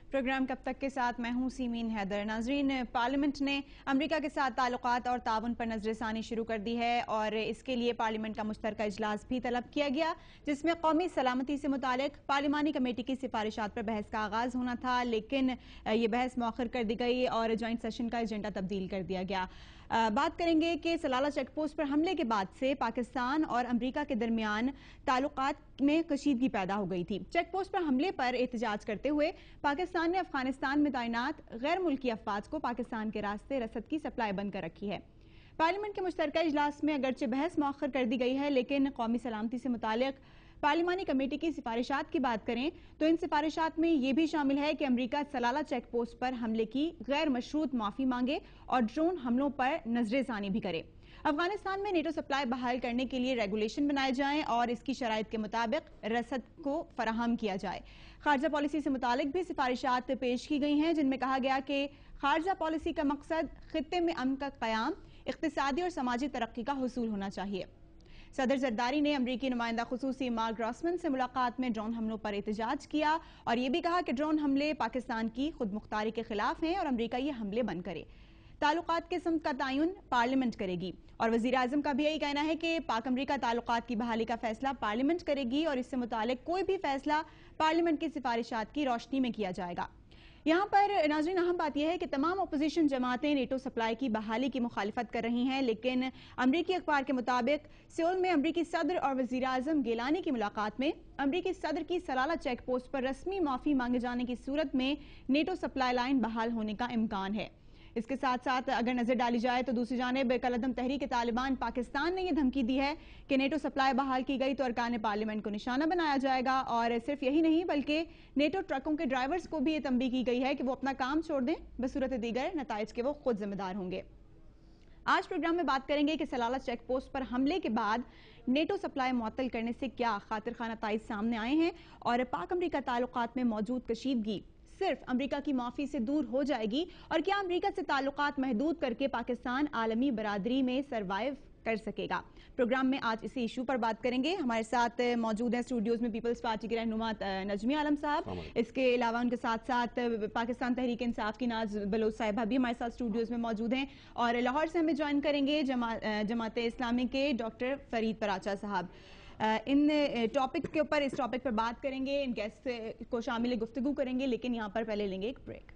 Programme कब तक के साथ मैं हूं सीमीन हैदर। नाजरीन, पार्लियामेंट ने अमेरिका के साथ ताल्लुकात और ताउन पर नजरसानी शुरू कर दी है और इसके लिए पार्लियामेंट का मुश्तरका इजलास भी तलब किया गया, जिसमें कौमी सलामती से मुतालिक पार्लिमानी कमेटी की सिफारिशात पर बहस का आगाज होना था, लेकिन ये बहस मौखर कर दी गई और ज्वाइंट सेशन का एजेंडा तब्दील कर दिया गया। बात करेंगे कि सलाला चेक पोस्ट पर हमले के बाद से पाकिस्तान और अमेरिका के दरमियान ताल्लुकात में कशीदगी पैदा हो गई थी। चेक पोस्ट पर हमले पर एहतजाज करते हुए पाकिस्तान ने अफगानिस्तान में तैनात गैर मुल्की अफवाज को पाकिस्तान के रास्ते रसद की सप्लाई बंद कर रखी है। पार्लियामेंट के मुश्तरका इजलास में अगरचे बहस मौखर कर दी गई है, लेकिन कौमी सलामती से मुतालिक पार्लिमानी कमेटी की सिफारिशात की बात करें तो इन सिफारिशात में यह भी शामिल है कि अमेरिका सलाला चेक पोस्ट पर हमले की गैर मशरूत माफी मांगे और ड्रोन हमलों पर नजरसानी भी करे। अफगानिस्तान में नेटो सप्लाई बहाल करने के लिए रेगुलेशन बनाए जाएं और इसकी शराइत के मुताबिक रसद को फराहम किया जाए। खारजा पॉलिसी से मुतालिक भी सिफारिशात पेश की गई हैं, जिनमें कहा गया कि खारजा पॉलिसी का मकसद खित्ते में अमन का कयाम, इक्तिसादी और समाजी तरक्की का हुसूल होना चाहिए। सदर जरदारी ने अमरीकी नुमाइंदा खुसूसी मार्क ग्रॉसमैन से मुलाकात में ड्रोन हमलों पर एहतजाज किया और यह भी कहा कि ड्रोन हमले पाकिस्तान की खुद मुख्तारी के खिलाफ हैं और अमरीका ये हमले बंद करे। ताल्लुकात के सम का तयन पार्लियामेंट करेगी और वजीर आजम का भी यही कहना है कि पाक अमरीका ताल्लुकात की बहाली का फैसला पार्लियामेंट करेगी और इससे मुतालिक कोई भी फैसला पार्लियामेंट की सिफारिशात की रोशनी में किया जाएगा। यहाँ पर नाज़रीन, अहम बात यह है कि तमाम अपोजिशन जमातें नेटो सप्लाई की बहाली की मुखालिफत कर रही हैं, लेकिन अमरीकी अखबार के मुताबिक सियोल में अमरीकी सदर और वजीर आजम गिलानी की मुलाकात में अमरीकी सदर की सलाला चेक पोस्ट पर रस्मी माफी मांगे जाने की सूरत में नेटो सप्लाई लाइन बहाल होने का इम्कान है। इसके साथ साथ अगर नजर डाली जाए तो दूसरी जानिब कलअदम तहरीक तालिबान पाकिस्तान ने यह धमकी दी है कि नेटो सप्लाई बहाल की गई तो अरकान पार्लियामेंट को निशाना बनाया जाएगा और सिर्फ यही नहीं बल्कि नेटो ट्रकों के ड्राइवर्स को भी यह तंबीह की गई है कि वो अपना काम छोड़ दें, बसूरत दीगर नताइज के वो खुद जिम्मेदार होंगे। आज प्रोग्राम में बात करेंगे कि सलाला चेक पोस्ट पर हमले के बाद नेटो सप्लाई मुअत्तल करने से क्या खातिर खाना नताइज सामने आए हैं और पाक अमरीका ताल्लुकात में मौजूद कशीदगी सिर्फ अमेरिका की माफी से दूर हो जाएगी और क्या अमेरिका से ताल्लुकात महदूद करके पाकिस्तान आलमी बरादरी में सरवाइव कर सकेगा। प्रोग्राम में आज इसी इशू पर बात करेंगे। हमारे साथ मौजूद हैं स्टूडियोज में पीपल्स पार्टी के रहनुमा नजमी आलम साहब, इसके अलावा उनके साथ साथ पाकिस्तान तहरीक इंसाफ की नाज बलोच साहिबा भी हमारे साथ स्टूडियोज में मौजूद हैं और लाहौर से हमें ज्वाइन करेंगे जमात इस्लामी के डॉक्टर फरीद पराचा साहब। इन टॉपिक के ऊपर इस टॉपिक पर बात करेंगे, इन गेस्ट को शामिल गुफ्तगू करेंगे, लेकिन यहाँ पर पहले लेंगे एक ब्रेक।